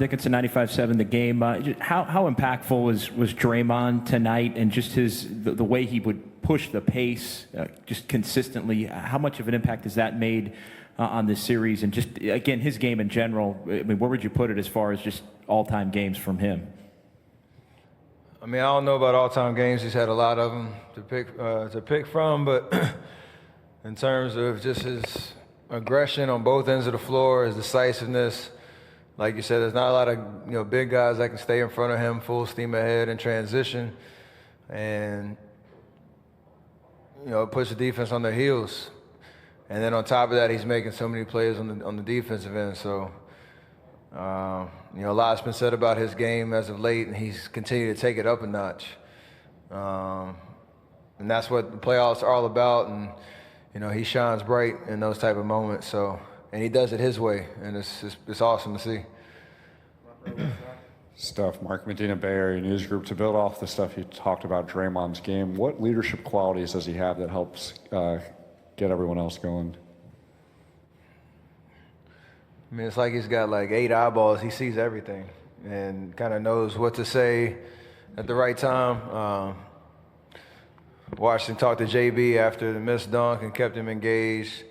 Dickinson 95-7 the game. How impactful was Draymond tonight, and just the way he would push the pace just consistently? How much of an impact has that made on this series, and just again his game in general? I mean, where would you put it as far as just all-time games from him? I mean, I don't know about all-time games. He's had a lot of them to pick from, but in terms of just his aggression on both ends of the floor, his decisiveness, like you said, there's not a lot of big guys that can stay in front of him full steam ahead in transition, and push the defense on their heels. And then on top of that, he's making so many plays on the defensive end. So. A lot's been said about his game as of late, and he's continued to take it up a notch. And that's what the playoffs are all about. And he shines bright in those type of moments. So, and he does it his way, and it's awesome to see. Steph, Mark Medina, Bay Area News Group. To build off the stuff you talked about Draymond's game, what leadership qualities does he have that helps get everyone else going? I mean, it's like he's got like 8 eyeballs. He sees everything and kind of knows what to say at the right time. Watched him talk to JB after the missed dunk and kept him engaged,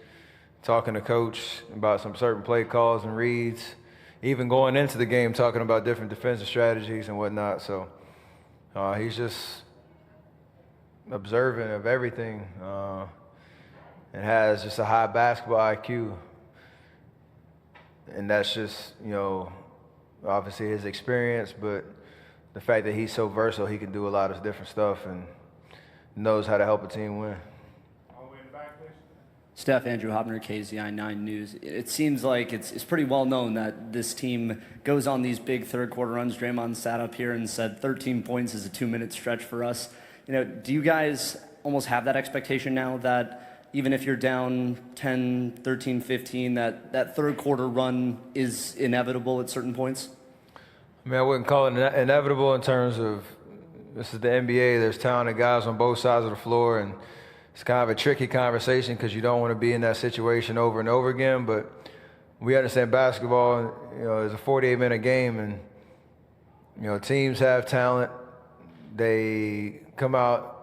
talking to Coach about some certain play calls and reads, even going into the game talking about different defensive strategies and whatnot. So he's just observant of everything and has just a high basketball IQ. And that's just, obviously his experience, but the fact that he's so versatile, he can do a lot of different stuff and knows how to help a team win. All the way in the back, please. Steph, Andrew Hopner, KZI 9 News. It seems like it's pretty well known that this team goes on these big third quarter runs. Draymond sat up here and said 13 points is a 2-minute stretch for us. Do you guys almost have that expectation now that even if you're down 10, 13, 15, that third quarter run is inevitable at certain points? I mean, I wouldn't call it inevitable in terms of this is the NBA. There's talented guys on both sides of the floor, and it's kind of a tricky conversation because you don't want to be in that situation over and over again. But we understand basketball, it's a 48-minute game, and teams have talent. They come out,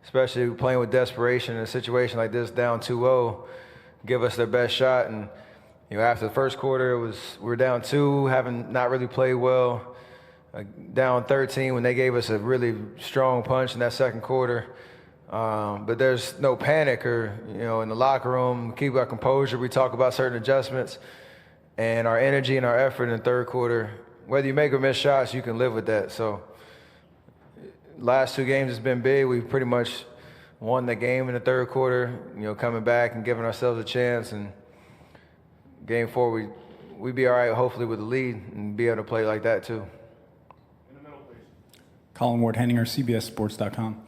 especially playing with desperation in a situation like this, down 2-0, give us their best shot. And after the first quarter, we were down 2, having not really played well. Down 13 when they gave us a really strong punch in that second quarter. But there's no panic or in the locker room, keep our composure. We talk about certain adjustments, and our energy and our effort in the third quarter. Whether you make or miss shots, you can live with that. So. Last 2 games has been big. We've pretty much won the game in the third quarter, coming back and giving ourselves a chance. And game 4, we'd be all right, hopefully, with the lead and be able to play like that, too. In the middle, please. Colin Ward-Henninger, CBSSports.com.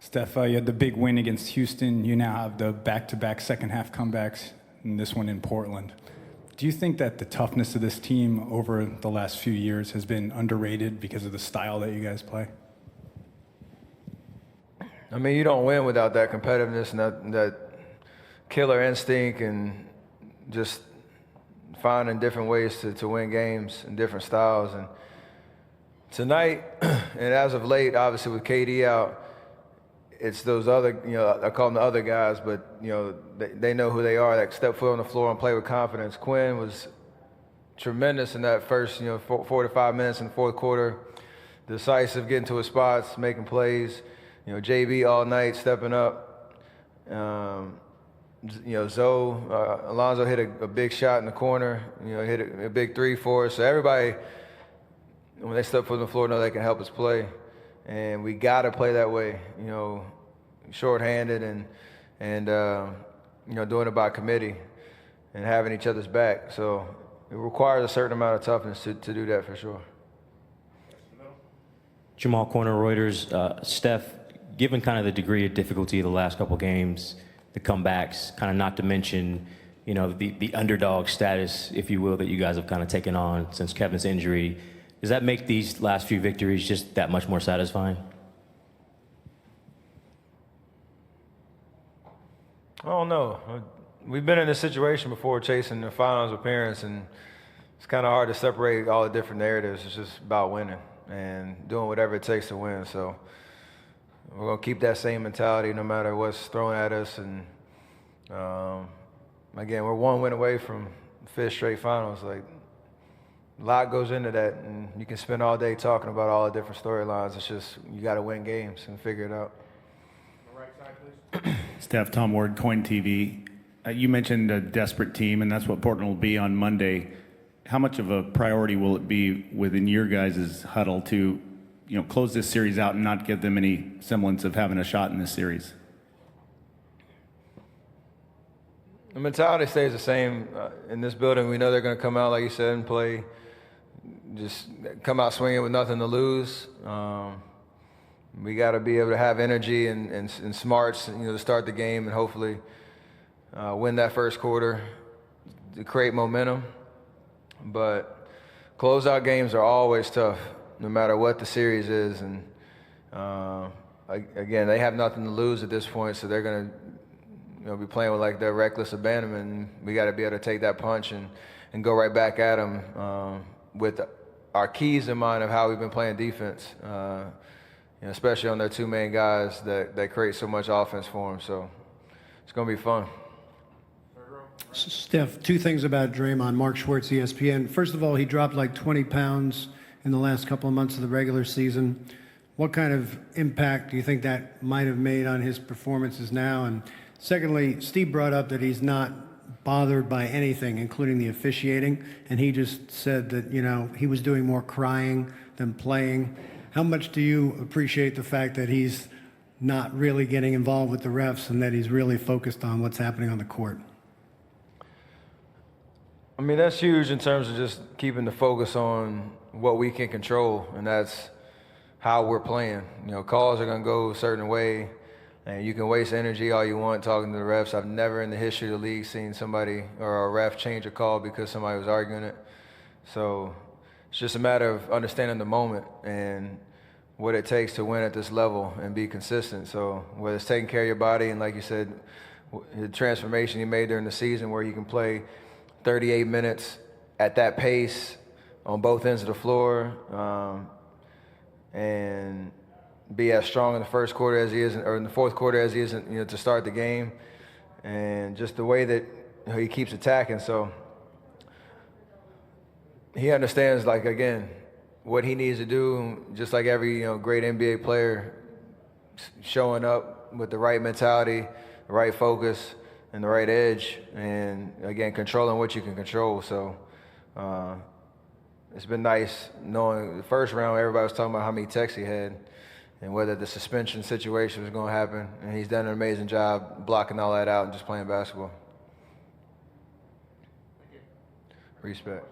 Steph, you had the big win against Houston. You now have the back-to-back second-half comebacks, and this one in Portland. Do you think that the toughness of this team over the last few years has been underrated because of the style that you guys play? I mean, you don't win without that competitiveness and that killer instinct and just finding different ways to win games in different styles. And tonight, and as of late, obviously with KD out, it's those other, I call them the other guys, but, they know who they are, that step foot on the floor and play with confidence. Quinn was tremendous in that first, 4 to 5 minutes in the fourth quarter, decisive, getting to his spots, making plays. JB all night stepping up. Alonzo hit a big shot in the corner. Hit a big 3 for us. So everybody, when they step foot on the floor, know they can help us play, and we got to play that way. Shorthanded and doing it by committee and having each other's back. So it requires a certain amount of toughness to do that for sure. Jamal Corner, Reuters. Steph, given kind of the degree of difficulty of the last couple games, the comebacks, kind of not to mention, the underdog status, if you will, that you guys have kind of taken on since Kevin's injury, does that make these last few victories just that much more satisfying? I don't know. We've been in this situation before, chasing the finals appearance, and it's kind of hard to separate all the different narratives. It's just about winning and doing whatever it takes to win. So we're going to keep that same mentality no matter what's thrown at us. And again, we're one win away from 5th straight finals. Like, a lot goes into that, and you can spend all day talking about all the different storylines. It's just you got to win games and figure it out. On the right side, please. Steph, Tom Ward, Coin TV. You mentioned a desperate team, and that's what Portland will be on Monday. How much of a priority will it be within your guys' huddle to, close this series out and not give them any semblance of having a shot in this series? The mentality stays the same. In this building, we know they're going to come out, like you said, and play. Just come out swinging with nothing to lose. We got to be able to have energy and smarts, to start the game and hopefully win that first quarter to create momentum. But closeout games are always tough, no matter what the series is. And again, they have nothing to lose at this point, so they're going to be playing with like their reckless abandonment. We got to be able to take that punch and go right back at them with our keys in mind of how we've been playing defense, especially on their 2 main guys that create so much offense for them. So it's going to be fun. Steph, 2 things about Draymond. Mark Schwartz, ESPN. First of all, he dropped like 20 pounds in the last couple of months of the regular season. What kind of impact do you think that might have made on his performances now? And secondly, Steve brought up that he's not bothered by anything, including the officiating, and he just said that, he was doing more crying than playing. How much do you appreciate the fact that he's not really getting involved with the refs and that he's really focused on what's happening on the court? I mean, that's huge in terms of just keeping the focus on what we can control, and that's how we're playing. Calls are going to go a certain way, and you can waste energy all you want talking to the refs. I've never in the history of the league seen somebody or a ref change a call because somebody was arguing it. So it's just a matter of understanding the moment and what it takes to win at this level and be consistent. So whether it's taking care of your body, and like you said, the transformation he made during the season where you can play 38 minutes at that pace on both ends of the floor and be as strong in the first quarter as he is, or in the fourth quarter as he is, to start the game, and just the way that he keeps attacking. So he understands, like, again, what he needs to do, just like every great NBA player, showing up with the right mentality, the right focus, and the right edge, and again, controlling what you can control. So it's been nice knowing the first round, everybody was talking about how many texts he had and whether the suspension situation was going to happen, and he's done an amazing job blocking all that out and just playing basketball. Respect.